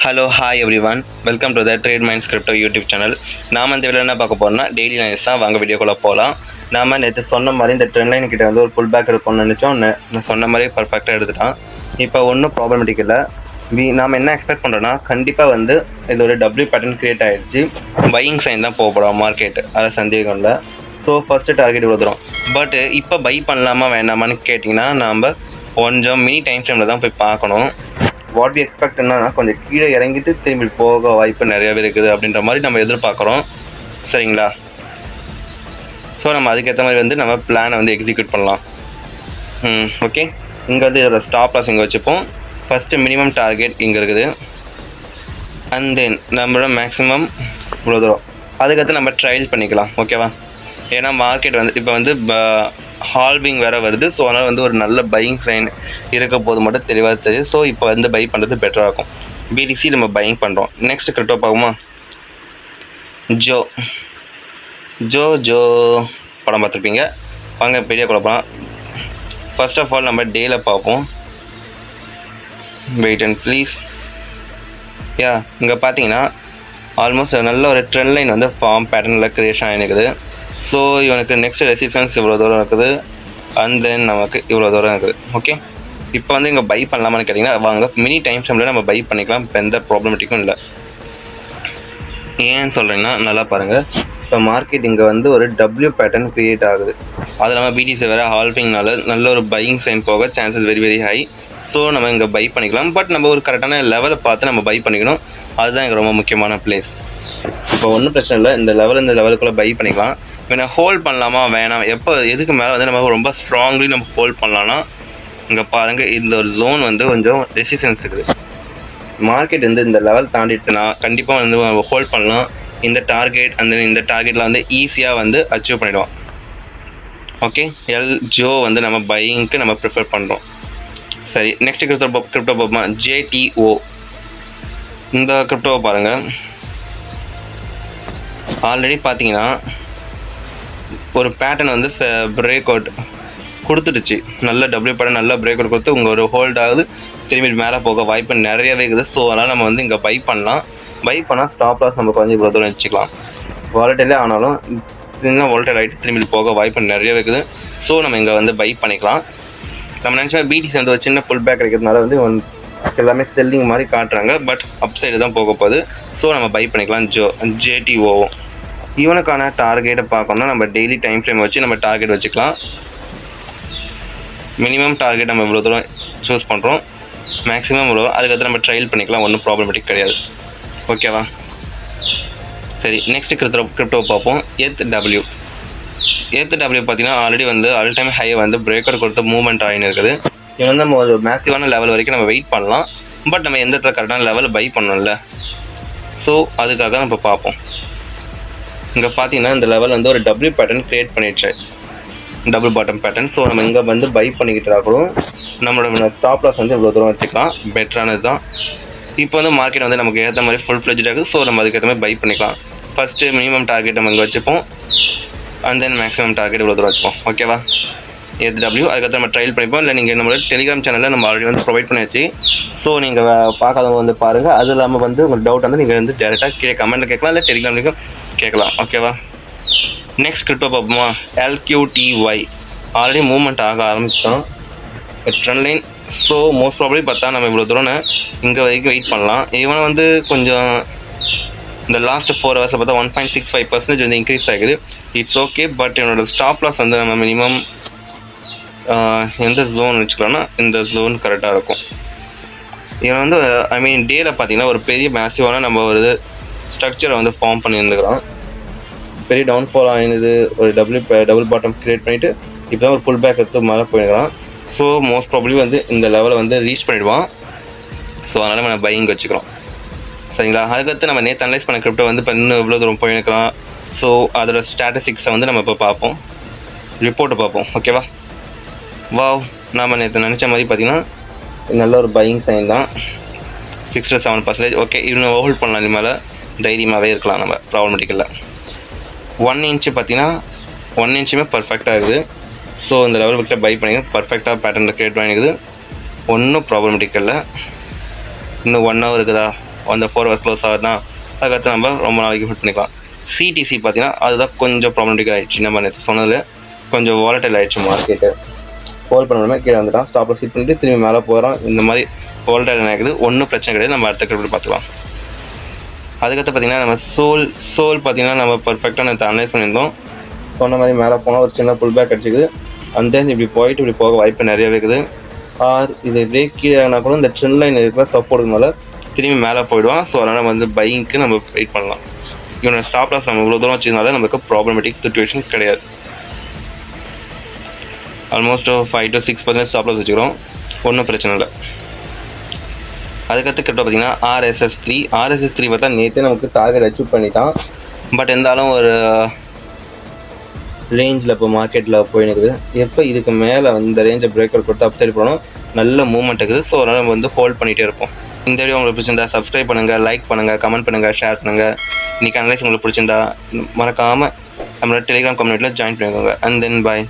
Hello hi every one, welcome to the trade minds crypto YouTube channel. நாம் இந்த video என்ன பார்க்க போகிறோம்னா டெய்லி லைன்ஸ் தான். வாங்க வீடியோக்குள்ளே போகலாம். நாம் நேற்று சொன்ன மாதிரி இந்த ட்ரெண்ட் லைன் கிட்ட வந்து ஒரு புல் பேக் எடுக்கணும்னு நினச்சோம். நான் சொன்ன மாதிரி பர்ஃபெக்டாக எடுத்துட்டான். இப்போ ஒன்றும் ப்ராப்ளமேட்டிக் இல்லை. நாம் என்ன எக்ஸ்பெக்ட் பண்ணுறோன்னா கண்டிப்பாக வந்து இது ஒரு டபிள்யூ பேட்டர்ன் க்ரியேட் ஆகிடுச்சு. பையிங் சைன் தான் போக போகிறோம் மார்க்கெட், அதை சந்தேகம் இல்லை. ஸோ ஃபஸ்ட்டு டார்கெட் விழுதுரும். பட் இப்போ பை பண்ணலாமா வேண்டாமான்னு கேட்டிங்கன்னா நாம் கொஞ்சம் மினி டைம் ஃப்ரேமில் தான் போய் பார்க்கணும். வாட் வி எக்ஸ்பெக்ட் என்னன்னா கொஞ்சம் கீழே இறங்கிட்டு திரும்பி போக வாய்ப்பு நிறையாவே இருக்குது அப்படின்ற மாதிரி நம்ம எதிர்பார்க்குறோம். சரிங்களா? ஸோ நம்ம அதுக்கேற்ற மாதிரி வந்து நம்ம பிளானை வந்து எக்ஸிக்யூட் பண்ணலாம். ஓகே, இங்கே வந்து இதோட ஸ்டாப் லாஸ் இங்கே வச்சுப்போம். ஃபஸ்ட்டு மினிமம் டார்கெட் இங்கே இருக்குது. அண்ட் தென் நம்மளோட மேக்ஸிமம் இவ்வளோ தூரம். அதுக்கடுத்து நம்ம ட்ரையல் பண்ணிக்கலாம். ஓகேவா? ஏன்னா மார்க்கெட் வந்து இப்போ வந்து ஹால்விங் வேறு வருது. ஸோ அதனால் வந்து ஒரு நல்ல பையிங் சைன் இருக்க போது மட்டும் தெளிவாக தெரியுது. ஸோ இப்போ வந்து பை பண்ணுறது பெட்டராக இருக்கும். பிடிசி நம்ம பையிங் பண்ணுறோம். Next crypto பார்க்குமா? ஜோ படம் பார்த்துருப்பீங்க. வாங்க பெரிய குழப்பம். ஃபர்ஸ்ட் ஆஃப் ஆல் நம்ம டேல பார்ப்போம். Wait and please. இங்கே பார்த்தீங்கன்னா ஆல்மோஸ்ட் நல்ல ஒரு ட்ரெண்ட் லைன் வந்து ஃபார்ம் பேட்டர்னில் க்ரியேஷன் ஆகிருக்குது. ஸோ இவனுக்கு நெக்ஸ்ட் ரெசிஸ்டன்ஸ் இவ்வளோ தூரம் இருக்குது. அண்ட் தென் நமக்கு இவ்வளோ தூரம் இருக்குது. ஓகே, இப்போ வந்து இங்கே பை பண்ணலாமான்னு கேட்டிங்கன்னா வாங்க மினி டைம் ஃப்ரேமில் நம்ம பை பண்ணிக்கலாம். இப்போ எந்த ப்ராப்ளமேட்டிக்கும் இல்லை. ஏன்னு சொல்கிறீங்கன்னா நல்லா பாருங்கள். இப்போ மார்க்கெட் இங்கே வந்து ஒரு டபிள்யூ பேட்டர்ன் க்ரியேட் ஆகுது. அது இல்லாமல் பிடிசி வேறு ஹால்விங்னால நல்ல ஒரு பையிங் சைன் போக chances very very high. So நம்ம இங்கே பை பண்ணிக்கலாம். பட் நம்ம ஒரு கரெக்டான லெவலை பார்த்து நம்ம பை பண்ணிக்கணும். அதுதான் எனக்கு ரொம்ப முக்கியமான பிளேஸ். இப்போ ஒன்றும் பிரச்சனை இல்லை. இந்த லெவலுக்குள்ளே பை பண்ணிக்கலாம். இப்போ நான் ஹோல்ட் பண்ணலாமா வேணாம், எப்போ எதுக்கு மேலே வந்து நம்ம ரொம்ப ஸ்ட்ராங்லி நம்ம ஹோல்ட் பண்ணலான்னா இங்கே பாருங்கள், இந்த ஒரு ஜோன் வந்து கொஞ்சம் ரெசிஸ்டன்ஸ் இருக்குது. மார்க்கெட் வந்து இந்த லெவல் தாண்டிடுச்சுன்னா கண்டிப்பாக வந்து ஹோல்ட் பண்ணலாம். இந்த டார்கெட் இந்த டார்கெட்டில் வந்து ஈஸியாக வந்து அச்சீவ் பண்ணிவிடுவோம். ஓகே, ஜோ வந்து நம்ம பையிங்க்கு நம்ம ப்ரிஃபர் பண்ணுறோம். சரி, நெக்ஸ்ட் கிரிப்டோ பார்ப்போமா? JTO. இந்த கிரிப்டோவை பாருங்கள். ஆல்ரெடி பார்த்தீங்கன்னா ஒரு பேட்டர்ன் வந்து பிரேக் அவுட் கொடுத்துடுச்சு. நல்ல டபிள்யூ பேட்டர்ன் நல்ல பிரேக் அவுட் கொடுத்து உங்கள் ஒரு ஹோல்ட் ஆகுது. திரும்பி மேலே போக வாய்ப்பு நிறையவே இருக்குது. ஸோ அதனால் நம்ம வந்து இங்கே பை பண்ணலாம். பை பண்ணால் ஸ்டாப் லாஸ் நம்ம கொஞ்சம் இவ்வளோ தூரம் வச்சுக்கலாம். வாலட்டைலே ஆனாலும் சின்ன வாலட்டைல் ஆகிட்டு திரும்பி போக வாய்ப்பு நிறையவே இருக்குது. ஸோ நம்ம இங்கே வந்து பை பண்ணிக்கலாம். நம்ம நினச்சா பிடிசி வந்து ஒரு சின்ன புல் பேக் கிடைக்கிறதுனால வந்து எல்லாமே செல்லிங் மாதிரி காட்டுறாங்க. பட் அப் சைடு தான் போக போகுது. ஸோ நம்ம பை பண்ணிக்கலாம். JTO இவனுக்கான டார்கெட்டை பார்க்கணும்னா நம்ம டெய்லி டைம் ஃப்ரேம் வச்சு நம்ம டார்கெட் வச்சுக்கலாம். மினிமம் டார்கெட் நம்ம இவ்வளோ தூரம் சூஸ் பண்ணுறோம். மேக்ஸிமம் இவ்வளோ. அதுக்கடுத்து நம்ம ட்ரையல் பண்ணிக்கலாம். ஒன்றும் ப்ராப்ளமேட்டிக் கிடையாது. ஓகேவா? சரி, நெக்ஸ்ட் கிரிப்டோ பார்ப்போம். ETHW பார்த்தீங்கன்னா ஆல்ரெடி வந்து ஆல் டைம் ஹை வந்து பிரேக் அவுட் கொடுத்து மூவ்மெண்ட் ஆகின்னு இருக்குது. இது வந்து நம்ம ஒரு மேசிவான லெவல் வரைக்கும் நம்ம வெயிட் பண்ணலாம். பட் நம்ம எந்த இடத்துல கரெக்டான லெவலில் பை பண்ணோம்ல. ஸோ அதுக்காக நம்ம பார்ப்போம். இங்கே பார்த்தீங்கன்னா இந்த லெவல் வந்து ஒரு டபிள்யூ பேட்டர்ன் க்ரியேட் பண்ணிடுச்சு, டபுள் பாட்டம் பேட்டர்ன். ஸோ நம்ம இங்கே வந்து பை பண்ணிக்கிட்டு இருக்கணும். நம்மளோட ஸ்டாப் லாஸ் வந்து இவ்வளோ தூரம் வச்சுக்கலாம். பெட்டரானது தான். இப்போ வந்து மார்க்கெட் வந்து நமக்கு ஏற்ற மாதிரி ஃபுல் ஃப்ளெஜ்டாக இருக்குது. ஸோ நம்ம அதுக்கேற்ற மாதிரி பை பண்ணிக்கலாம். ஃபஸ்ட்டு மினிமம் டார்கெட் நம்ம இங்கே வச்சுப்போம். அண்ட் தென் மேக்ஸிமம் டார்கெட் இவ்வளோ தூரம் வச்சுப்போம். ஓகேவா? ETHW அதுக்கப்புறம் நம்ம ட்ரையல் பண்ணிப்போம். இல்லை நீங்கள் நம்மளோட டெலிகிராம் சேனலில் நம்ம ஆல்ரெடி வந்து ப்ரொவைட் பண்ணியாச்சு. ஸோ நீங்கள் பார்க்காதவங்க வந்து பாருங்கள். அது இல்லாமல் வந்து உங்களுக்கு டவுட் வந்து நீங்கள் வந்து டேரெக்டாக கமெண்ட்டில் கேட்கலாம், இல்லை டெலிகிராம்லேயும் கேட்கலாம். ஓகேவா? நெக்ஸ்ட் கிரிப்டோ பார்ப்போமா? LQTY ஆல்ரெடி மூவ்மெண்ட் ஆக ஆரம்பிச்சிட்டோம் trend line. So most probably பார்த்தா நம்ம இவ்வளோ தூரம் இங்கே வரைக்கும் வெயிட் பண்ணலாம். இவன் வந்து கொஞ்சம் இந்த லாஸ்ட் 4 ஹவர்ஸில் பார்த்தா 1.65% வந்து இன்க்ரீஸ் ஆகுது. It's okay. பட் என்னோட ஸ்டாப் லாஸ் வந்து நம்ம மினிமம் எந்த ஜோன் வச்சுக்கலாம்னா இந்த ஜோன் கரெக்டாக இருக்கும். இவன் வந்து டேயில் பார்த்தீங்கன்னா ஒரு பெரிய மேசிவான நம்ம ஒரு ஸ்ட்ரக்சரை வந்து ஃபார்ம் பண்ணியிருந்துக்கிறோம். பெரிய டவுன்ஃபால் ஆகிடுது. ஒரு டபுள் பாட்டம் க்ரியேட் பண்ணிவிட்டு இப்போ தான் ஒரு புல் பேக் எடுத்து மேலே போயிருக்கிறான். ஸோ மோஸ்ட் ப்ராபப்ளி வந்து இந்த லெவலை வந்து ரீச் பண்ணிவிடுவான். ஸோ அதனால் நம்ம பையிங் வச்சுக்கிறோம். சரிங்களா? அதுக்கடுத்து நம்ம நேற்று அனலைஸ் பண்ண கிரிப்டோ வந்து இப்போ இன்னும் எவ்வளோ தூரம் போயிருக்கலாம். ஸோ அதோட ஸ்டாட்டிஸ்டிக்ஸை வந்து நம்ம இப்போ பார்ப்போம். ரிப்போர்ட்டை பார்ப்போம். ஓகேவா? வாவ், நாம் நேற்று நினச்ச மாதிரி பார்த்திங்கன்னா நல்ல ஒரு பையிங் சைன் தான். 6 to 7%. ஓகே, இன்னும் ஹோல்ட் பண்ணலாம். இனிமேல் தைரியமாகவே இருக்கலாம். நம்ம ப்ராப்ளமேட்டிக் இல்லை. 1 இன்ச்சு பார்த்திங்கன்னா 1 இன்ச்சுமே பர்ஃபெக்டாக இருக்குது. ஸோ இந்த லெவல் கிட்ட பை பண்ணி பர்ஃபெக்டாக பேட்டர்னில் க்ரியேட் பண்ணிக்குது. ஒன்றும் ப்ராப்ளமேட்டிக் இல்லை. இன்னும் 1 ஹவர் இருக்குதா? அந்த 4 hours க்ளோஸ் ஆகுதுன்னா அதுக்கடுத்து நம்ம ரொம்ப நாளைக்கு ஹோல்ட் பண்ணிக்கலாம். சிடிசி பார்த்தீங்கன்னா அதுதான் கொஞ்சம் ப்ராப்ளமேட்டிக் ஆகிடுச்சு. நம்ம நேற்று சொன்னதில் கொஞ்சம் வாலட்டைல் ஆகிடுச்சு மார்க்கெட்டு. ஹோல்ட் பண்ணணுமே கீழே வந்துட்டான், ஸ்டாப் லாஸ் ஹிட் பண்ணிட்டு திரும்பி மேலே போகிறோம். இந்த மாதிரி வாலட்டைல் ஆகுது, ஒன்றும் பிரச்சனை கிடையாது. நம்ம அடுத்த கிரிப்டோ பார்த்துக்கலாம். அதுக்கடுத்து பார்த்தீங்கன்னா நம்ம சோல் பார்த்தீங்கன்னா நம்ம பர்ஃபெக்டாக நேற்று அனலைஸ் பண்ணியிருந்தோம். சொன்ன மாதிரி மேலே போனால் ஒரு சின்ன புல் பேக் அடிச்சிக்குது. அண்ட் தென் இப்படி போயிட்டு இப்படி போக வாய்ப்பு நிறையவே இருக்குது. ஆர் இது பிரேக் கீழே ஆனால் கூட இந்த ட்ரெண்ட் லைன் இருக்கிற சப்போர்ட்டுனால திரும்பி மேலே போயிடுவான். ஸோ அதனால் வந்து பையிங்க்கு நம்ம வெயிட் பண்ணலாம். இவனோட ஸ்டாப் லாஸ் நம்ம இவ்வளோ தூரம் வச்சதுனால நமக்கு ப்ராப்ளமேட்டிக் சுச்சுவேஷன் கிடையாது. ஆல்மோஸ்ட் 5 to 6% ஸ்டாப் லாஸ் வச்சுக்கிறோம், ஒன்றும் பிரச்சனை இல்லை. அதுக்கடுத்து கிரிப்டோ பார்த்தீங்கன்னா RSS3 பார்த்தா நேற்றே நமக்கு டார்கெட் அச்சீவ் பண்ணிட்டான். பட் இருந்தாலும் ஒரு ரேஞ்சில் இப்போ மார்க்கெட்டில் போயினுக்குது. எப்போ இதுக்கு மேலே இந்த ரேஞ்சை பிரேக் அவுட் கொடுத்து அப்சைட் பண்ணணும், நல்ல மூவ்மெண்ட் இருக்குது. ஸோ அதனால் நம்ம வந்து ஹோல்ட் பண்ணிகிட்டே இருப்போம். இந்த வீடியோ உங்களுக்கு பிடிச்சிருந்தா சப்ஸ்கிரைப் பண்ணுங்கள், லைக் பண்ணுங்கள், கமெண்ட் பண்ணுங்கள், ஷேர் பண்ணுங்கள். இன்றைக்கி அனலைஸ் உங்களுக்கு பிடிச்சிருந்தா மறக்காமல் நம்மளோட டெலிகிராம் கம்யூனிட்டியில் ஜாயின் பண்ணிக்கோங்க. And then bye.